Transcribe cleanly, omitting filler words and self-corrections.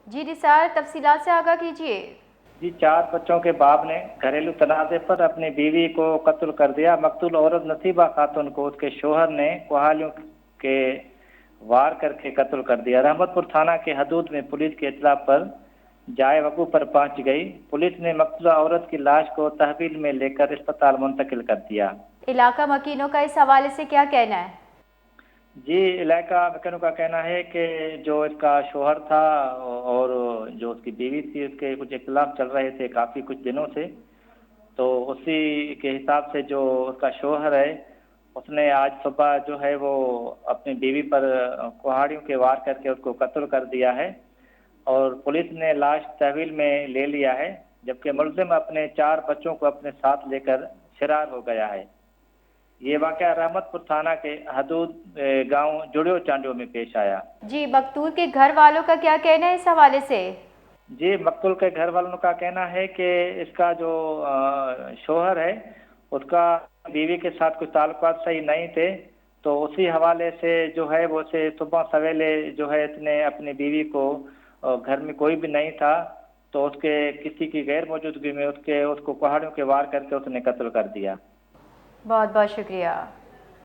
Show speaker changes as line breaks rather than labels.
جی نثار، تفصیلات سے آگاہ کیجیے۔
جی، 4 بچوں کے باپ نے گھریلو تنازع پر اپنی بیوی کو قتل کر دیا۔ مقتول عورت نصیبہ خاتون کو اس کے شوہر نے کوہالیوں کے وار کر کے قتل کر دیا۔ رحمت پور تھانہ کے حدود میں پولیس کی اطلاع پر جائے وقوع پر پہنچ گئی۔ پولیس نے مقتولہ عورت کی لاش کو تحویل میں لے کر اسپتال منتقل کر دیا۔
علاقہ مکینوں کا اس حوالے سے کیا کہنا ہے؟
جی، علاقہ مکینوں کا کہنا ہے کہ جو اس کا شوہر تھا اور جو اس کی بیوی تھی، اس کے کچھ اختلاف چل رہے تھے کافی کچھ دنوں سے، تو اسی کے حساب سے جو اس کا شوہر ہے اس نے آج صبح جو ہے وہ اپنی بیوی پر کہاڑیوں کے وار کر کے اس کو قتل کر دیا ہے، اور پولیس نے لاش تحویل میں لے لیا ہے، جبکہ ملزم اپنے 4 بچوں کو اپنے ساتھ لے کر فرار ہو گیا ہے۔ یہ واقعہ رحمت پور تھانہ کے حدود گاؤں جڑیو چانڈیو میں پیش آیا۔
جی، مقتول کے گھر والوں کا کیا کہنا ہے اس حوالے سے؟
جی، مقتول کے گھر والوں کا کہنا ہے کہ اس کا جو شوہر ہے اس کا بیوی کے ساتھ کچھ تعلقات صحیح نہیں تھے، تو اسی حوالے سے جو ہے وہ سے صبح سویرے جو ہے اس نے اپنی بیوی کو، گھر میں کوئی بھی نہیں تھا تو اس کے کسی کی غیر موجودگی میں اس کو کہاڑیوں کے وار کر کے اس نے قتل کر دیا۔
بہت بہت شکریہ۔